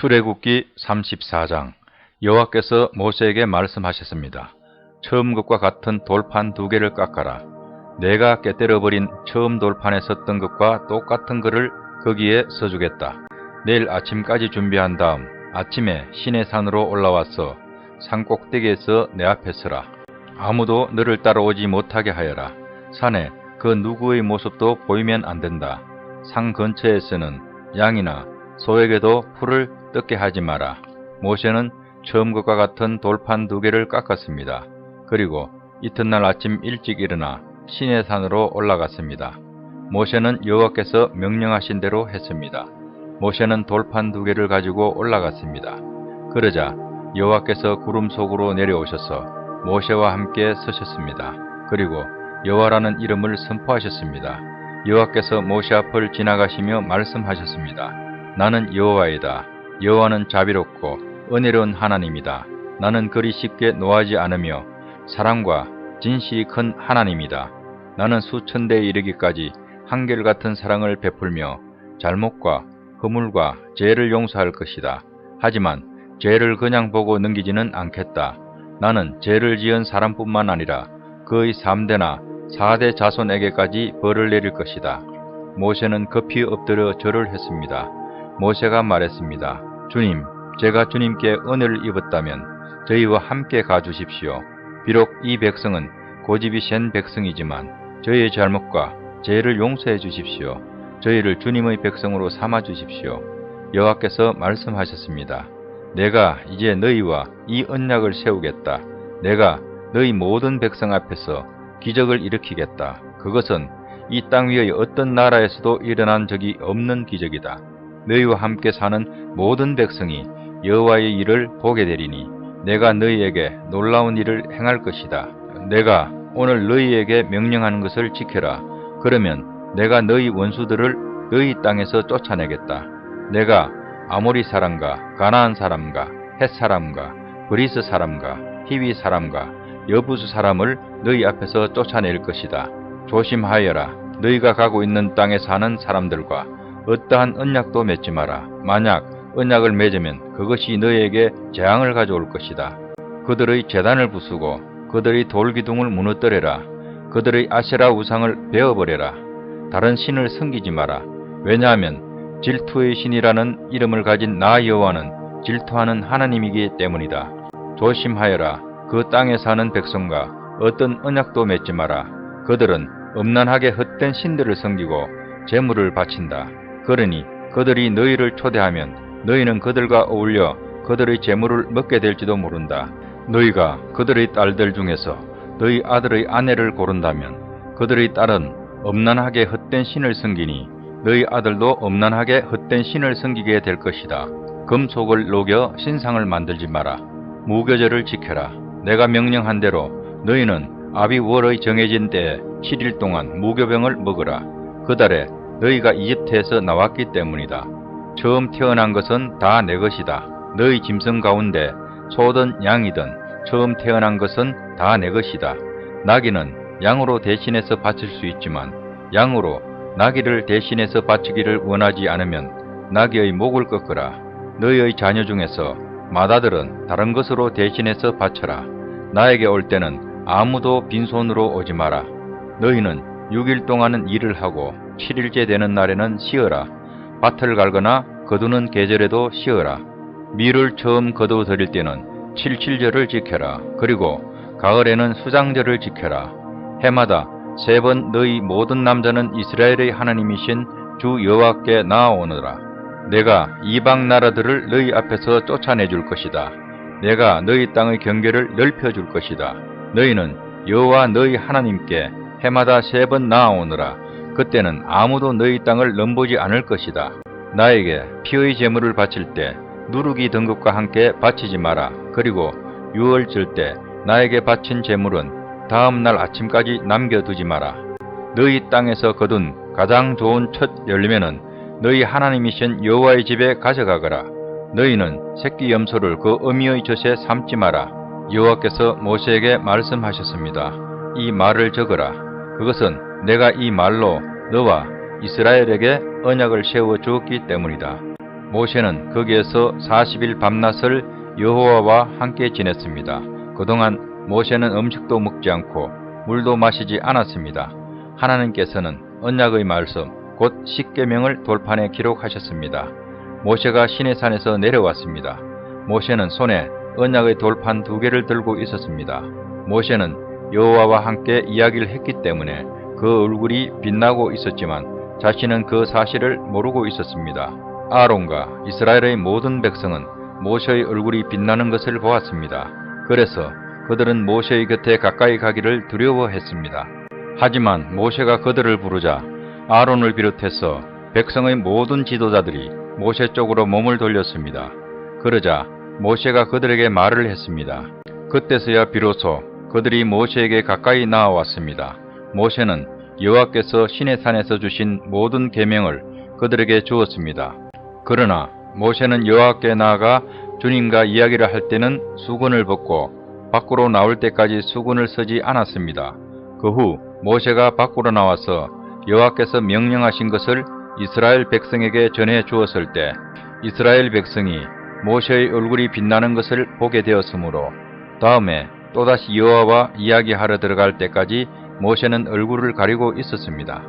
출애굽기 34장. 여호와께서 모세에게 말씀하셨습니다. 처음 것과 같은 돌판 2개를 깎아라. 내가 깨뜨려버린 처음 돌판에 섰던 것과 똑같은 것을 거기에 서주겠다. 내일 아침까지 준비한 다음 아침에 시내산으로 올라와서 산 꼭대기에서 내 앞에 서라. 아무도 너를 따라오지 못하게 하여라. 산에 그 누구의 모습도 보이면 안 된다. 산 근처에서는 양이나 소에게도 풀을 뜯게 하지 마라. 모세는 처음 것과 같은 돌판 2개를 깎았습니다. 그리고 이튿날 아침 일찍 일어나 시내산으로 올라갔습니다. 모세는 여호와께서 명령하신 대로 했습니다. 모세는 돌판 2개를 가지고 올라갔습니다. 그러자 여호와께서 구름 속으로 내려오셔서 모세와 함께 서셨습니다. 그리고 여호와라는 이름을 선포하셨습니다. 여호와께서 모세 앞을 지나가시며 말씀하셨습니다. 나는 여호와이다. 여호와는 자비롭고 은혜로운 하나님이다. 나는 그리 쉽게 노하지 않으며 사랑과 진실이 큰 하나님이다. 나는 수천대에 이르기까지 한결같은 사랑을 베풀며 잘못과 허물과 죄를 용서할 것이다. 하지만 죄를 그냥 보고 넘기지는 않겠다. 나는 죄를 지은 사람뿐만 아니라 그의 3대나 4대 자손에게까지 벌을 내릴 것이다. 모세는 급히 엎드려 절을 했습니다. 모세가 말했습니다. 주님, 제가 주님께 은혜를 입었다면 저희와 함께 가주십시오. 비록 이 백성은 고집이 센 백성이지만 저희의 잘못과 죄를 용서해 주십시오. 저희를 주님의 백성으로 삼아 주십시오. 여호와께서 말씀하셨습니다. 내가 이제 너희와 이 언약을 세우겠다. 내가 너희 모든 백성 앞에서 기적을 일으키겠다. 그것은 이 땅 위의 어떤 나라에서도 일어난 적이 없는 기적이다. 너희와 함께 사는 모든 백성이 여호와의 일을 보게 되리니 내가 너희에게 놀라운 일을 행할 것이다. 내가 오늘 너희에게 명령하는 것을 지켜라. 그러면 내가 너희 원수들을 너희 땅에서 쫓아내겠다. 내가 아모리 사람과 가나안 사람과 헷 사람과 브리스 사람과 히위 사람과 여부수 사람을 너희 앞에서 쫓아낼 것이다. 조심하여라. 너희가 가고 있는 땅에 사는 사람들과 어떠한 언약도 맺지 마라. 만약 언약을 맺으면 그것이 너희에게 재앙을 가져올 것이다. 그들의 제단을 부수고 그들의 돌기둥을 무너뜨려라. 그들의 아세라 우상을 베어버려라. 다른 신을 섬기지 마라. 왜냐하면 질투의 신이라는 이름을 가진 나 여호와는 질투하는 하나님이기 때문이다. 조심하여라. 그 땅에 사는 백성과 어떤 언약도 맺지 마라. 그들은 음란하게 헛된 신들을 섬기고 제물을 바친다. 그러니 그들이 너희를 초대하면 너희는 그들과 어울려 그들의 제물을 먹게 될지도 모른다. 너희가 그들의 딸들 중에서 너희 아들의 아내를 고른다면 그들의 딸은 음란하게 헛된 신을 섬기니 너희 아들도 음란하게 헛된 신을 섬기게 될 것이다. 금속을 녹여 신상을 만들지 마라. 무교절을 지켜라. 내가 명령한 대로 너희는 아비월의 정해진 때에 7일 동안 무교병을 먹으라. 그 달에 너희가 이집트에서 나왔기 때문이다. 처음 태어난 것은 다 내 것이다. 너희 짐승 가운데 소든 양이든 처음 태어난 것은 다 내 것이다. 나귀는 양으로 대신해서 바칠 수 있지만 양으로 나귀를 대신해서 바치기를 원하지 않으면 나귀의 목을 꺾으라. 너희의 자녀 중에서 맏아들은 다른 것으로 대신해서 바쳐라. 나에게 올 때는 아무도 빈손으로 오지 마라. 너희는 6일 동안은 일을 하고 7일째 되는 날에는 쉬어라. 밭을 갈거나 거두는 계절에도 쉬어라. 밀을 처음 거두어 드릴 때는 칠칠절을 지켜라. 그리고 가을에는 수장절을 지켜라. 해마다 3번 너희 모든 남자는 이스라엘의 하나님이신 주 여호와께 나아오너라. 내가 이방 나라들을 너희 앞에서 쫓아내줄 것이다. 내가 너희 땅의 경계를 넓혀줄 것이다. 너희는 여호와 너희 하나님께 해마다 3번 나아오너라. 그때는 아무도 너희 땅을 넘보지 않을 것이다. 나에게 피의 제물을 바칠 때 누룩이 든 것과 함께 바치지 마라. 그리고 유월절 때 나에게 바친 제물은 다음 날 아침까지 남겨두지 마라. 너희 땅에서 거둔 가장 좋은 첫 열매는 너희 하나님이신 여호와의 집에 가져가거라. 너희는 새끼 염소를 그 어미의 젖에 삶지 마라. 여호와께서 모세에게 말씀하셨습니다. 이 말을 적으라. 그것은 내가 이 말로 너와 이스라엘에게 언약을 세워 주었기 때문이다. 모세는 거기에서 40일 밤낮을 여호와와 함께 지냈습니다. 그동안 모세는 음식도 먹지 않고 물도 마시지 않았습니다. 하나님께서는 언약의 말씀 곧 십계명을 돌판에 기록하셨습니다. 모세가 시내산에서 내려왔습니다. 모세는 손에 언약의 돌판 2개를 들고 있었습니다. 모세는 여호와와 함께 이야기를 했기 때문에 그 얼굴이 빛나고 있었지만 자신은 그 사실을 모르고 있었습니다. 아론과 이스라엘의 모든 백성은 모세의 얼굴이 빛나는 것을 보았습니다. 그래서 그들은 모세의 곁에 가까이 가기를 두려워했습니다. 하지만 모세가 그들을 부르자 아론을 비롯해서 백성의 모든 지도자들이 모세 쪽으로 몸을 돌렸습니다. 그러자 모세가 그들에게 말을 했습니다. 그때서야 비로소 그들이 모세에게 가까이 나아왔습니다. 모세는 여호와께서 시내산에서 주신 모든 계명을 그들에게 주었습니다. 그러나 모세는 여호와께 나아가 주님과 이야기를 할 때는 수건을 벗고 밖으로 나올 때까지 수건을 쓰지 않았습니다. 그 후 모세가 밖으로 나와서 여호와께서 명령하신 것을 이스라엘 백성에게 전해 주었을 때 이스라엘 백성이 모세의 얼굴이 빛나는 것을 보게 되었으므로 다음에 또다시 여호와와 이야기하러 들어갈 때까지 모세는 얼굴을 가리고 있었습니다.